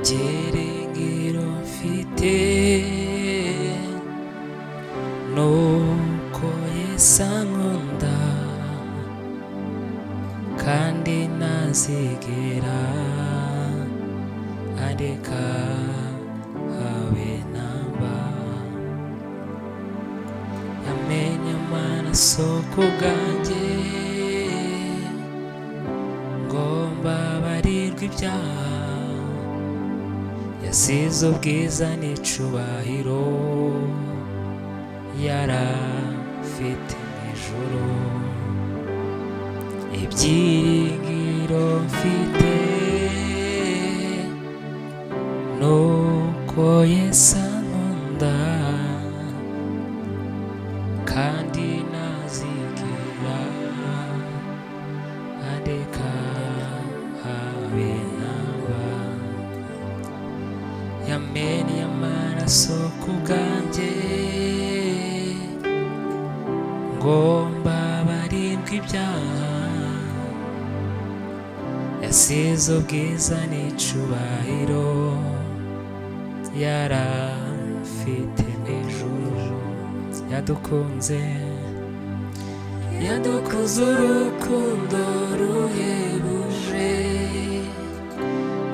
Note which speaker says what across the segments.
Speaker 1: ibyiringiro mfite nuko Yesu ankunda kandi ntazigera areka habe namba. Yamenye amaraso ku bwanjye ngo mbabarirwe ibyaha, yasize ubwiza n'icubahiro yarafite mw'ijuru. Ibyiringiro mfite nuko Yesu ankunda kandi ntazigera areka habe namba. Yamenye amaraso ku bwanjye ngo mbabarirwe ibyaha, yasize ubwiza n'icubahiro yarafite mw'ijuru. Yadukunze urukundo ruhebuje,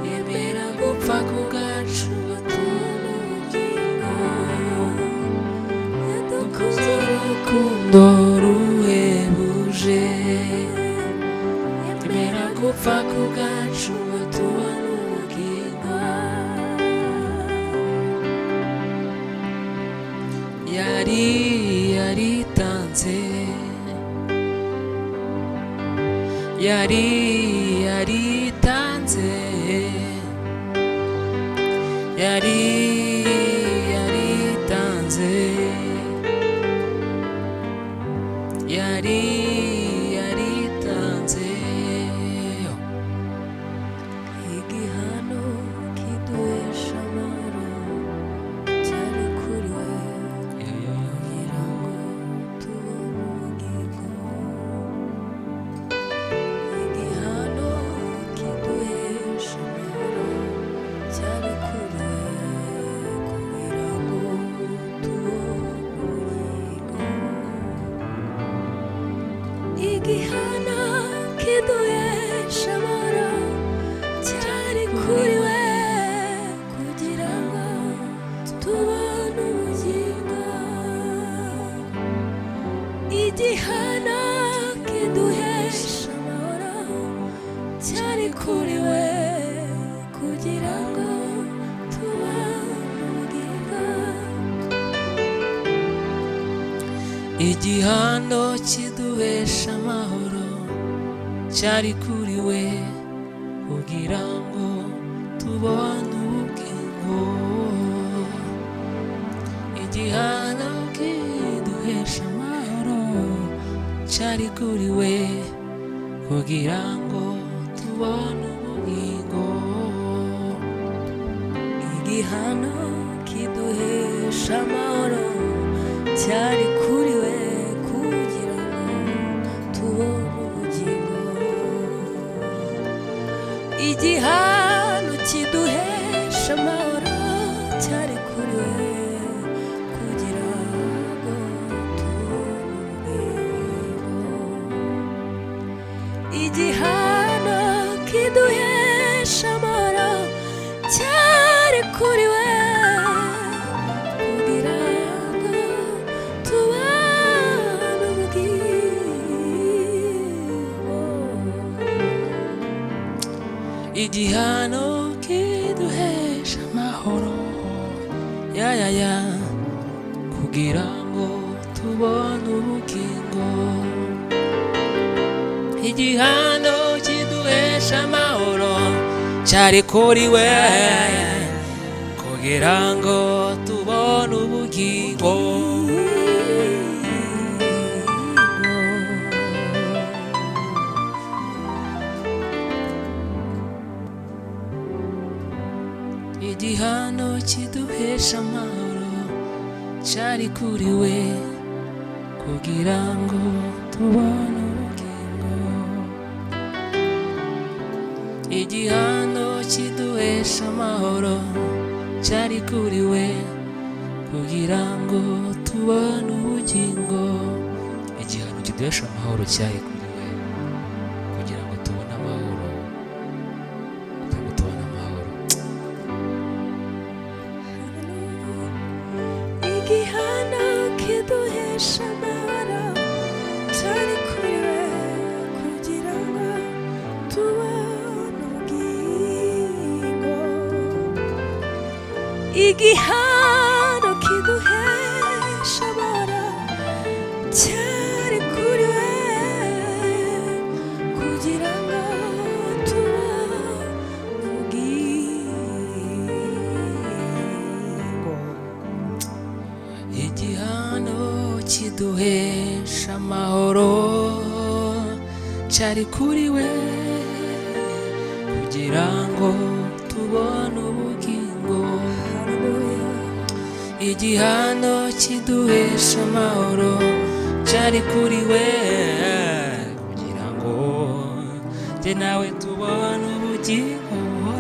Speaker 1: yemera gupfa ku bwacu batubona ubugingo. Yadukunze urukundo ruhebuje, yemera gupfa ku bwacu batubona ubugingo. Yaritanze, yaritanze, yaritanze, yaritanze. Igihano kiduhesha amahoro cyari kuri we kugira ngo tubone ubugingo. Igihano kiduhesha amahoro cyari kuri we kugira ngo tubone ubugingo. Igihano kiduhesha amahoro cyari kuri we kugira ngo tubone ubugingo. Igihano kiduhesha amahoro cyari kuri we kugira ngo tubone ubugingo. Igihano kiduhesha amahoro cyari kuri we kugira ngo tubone ubugingo. Igihano kiduhesha amahoro cyari kuri we kugira ngo tubone ubugingo. Igihano kiduhesha amahoro cyari kuri we kugira ngo tubone ubugingo. Igihano kiduhesha amahoro cyari kuri we kugira ngo tubone ubugingo. Igihano kiduhesha amahoro cyari kuri we kugira ngo tubone ubugingo. Igihano kiduhesha amahoro kugira ngo tubone ubugingo. Igihano kiduhesha amahoro cyari kuri we kugira ngo tubone ubugingo. Igihano kiduhesha amahoro cyari kuri we kugira ngo tubone ubugingo. Igihano kiduhesha kiduhesha amahoro cyari kuri we kugira ngo tubone ubugingo. Igihano kiduhesha amahoro cyari kuri we kugira ngo tubone amahoro, kugira ngo tubone amahoro.
Speaker 2: igihano kiduhesha amahoro cyari kuri we kugira ngo tubone ubugingo. Igihano kiduhesha amahoro cyari kuri we kugira ngo tubone ubugingo.
Speaker 1: Igihano kiduhesha amahoro cyari kuri we kugira ngo tubone ubugingo. Igihano kiduhesha amahoro cyari kuri we kugira ngo jye nawe tubone ubugingo.